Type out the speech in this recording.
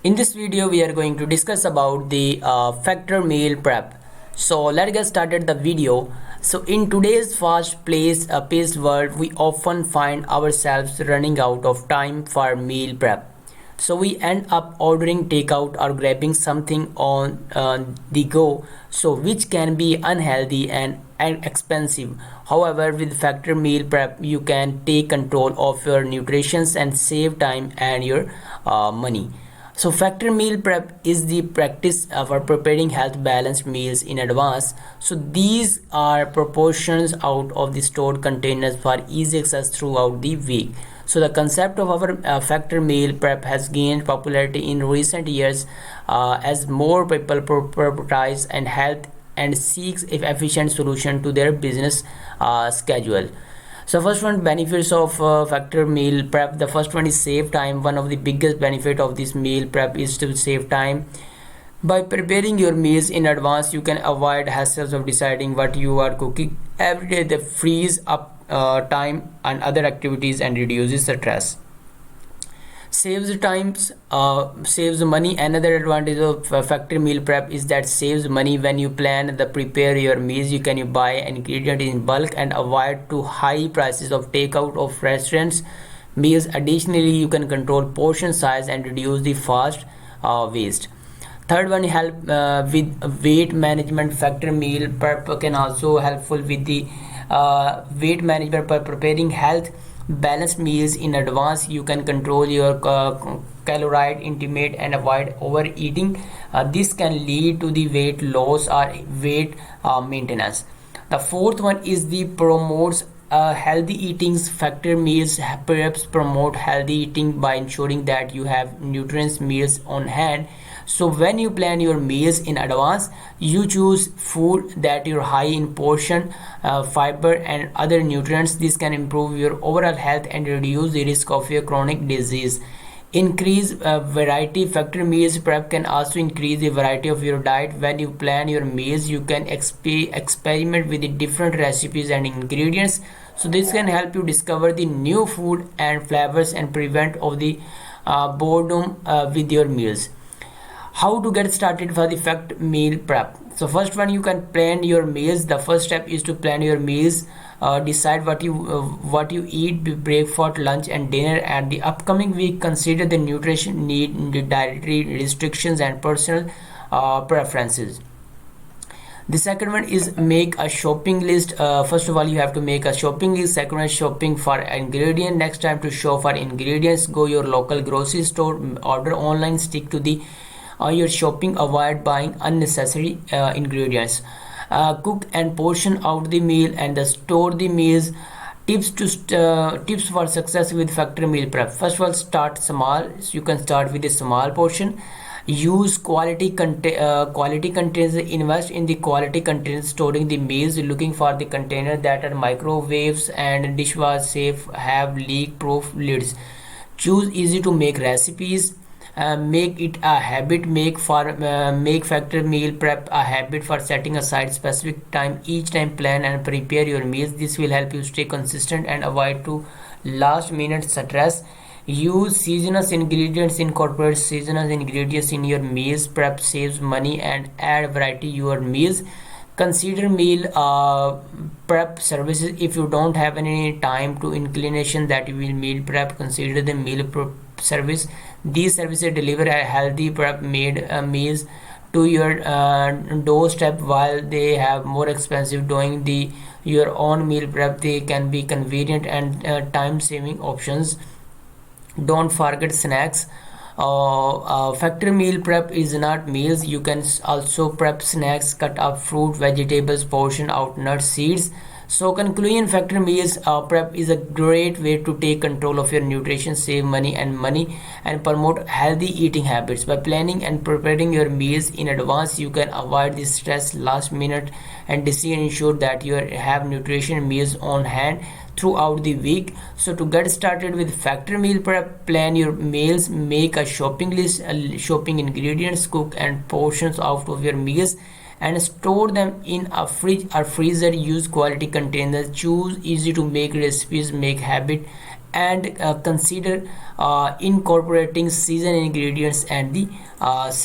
In this video, we are going to discuss about the factor meal prep. So let's get started the video. So in today's paced world, we often find ourselves running out of time for meal prep. So we end up ordering takeout or grabbing something on the go, so which can be unhealthy and expensive. However, with factor meal prep, you can take control of your nutrition and save time and your money. So factor meal prep is the practice for preparing health balanced meals in advance. So these are proportions out of the stored containers for easy access throughout the week. So the concept of our factor meal prep has gained popularity in recent years as more people prioritize and health and seeks efficient solution to their business schedule. So first one, benefits of factor meal prep. The first one is save time. One of the biggest benefit of this meal prep is to save time. By preparing your meals in advance, you can avoid hassles of deciding what you are cooking every day. That frees up time and other activities and reduces stress. Saves money. Another advantage of factory meal prep is that saves money. When you plan the prepare your meals, you can buy ingredient in bulk and avoid too high prices of takeout of restaurants meals. Additionally, you can control portion size and reduce the fast waste. Third one, help with weight management. Factor meal prep can also helpful with the weight management. By preparing health balanced meals in advance, you can control your calorie intake and avoid overeating. This can lead to the weight loss or weight maintenance. The fourth one is the promotes healthy eating. Factor meals perhaps promote healthy eating by ensuring that you have nutritious meals on hand. So when you plan your meals in advance, you choose food that are high in portion, fiber and other nutrients. This can improve your overall health and reduce the risk of your chronic disease. Increase variety. Factor meals prep can also increase the variety of your diet. When you plan your meals, you can experiment with the different recipes and ingredients. So this can help you discover the new food and flavors and prevent of the boredom with your meals. How to get started for the fact meal prep? So first one, you can plan your meals. The first step is to plan your meals. Decide what you eat, breakfast, lunch and dinner and the upcoming week. Consider the nutrition need, the dietary restrictions and personal preferences. The second one is make a shopping list. First of all, you have to make a shopping list. Second one is shopping for ingredient. Next time to shop for ingredients, go your local grocery store, order online, stick to the your shopping, avoid buying unnecessary ingredients. Cook and portion out the meal and store the meals. Tips for success with factory meal prep. First of all, start small. So you can start with a small portion. Use quality containers. Invest in the quality containers storing the meals. Looking for the container that are microwaves and dishwasher safe, have leak proof lids. Choose easy to make recipes. Make it a habit. Make factor meal prep a habit for setting aside specific time each time. Plan and prepare your meals. This will help you stay consistent and avoid to last minute stress. Use seasonal ingredients. Incorporate seasonal ingredients in your meals. Prep saves money and add variety to your meals. Consider meal prep services. If you don't have any time to inclination that you will meal prep, consider the meal prep service. These services deliver a healthy prep made meals to your doorstep. While they have more expensive doing the your own meal prep, they can be convenient and time saving options. Don't forget snacks. Factory meal prep is not meals. You can also prep snacks, cut up fruit, vegetables, portion out nuts, seeds. So conclusion, factory meals prep is a great way to take control of your nutrition, save money and promote healthy eating habits. By planning and preparing your meals in advance, you can avoid the stress last minute and decision, ensure that you have nutrition meals on hand throughout the week. So to get started with factory meal prep, plan your meals, make a shopping list, shopping ingredients, cook and portions out of your meals and store them in a fridge or freezer. Use quality containers. Choose easy to make recipes. Make habit and consider incorporating seasonal ingredients and the snacks.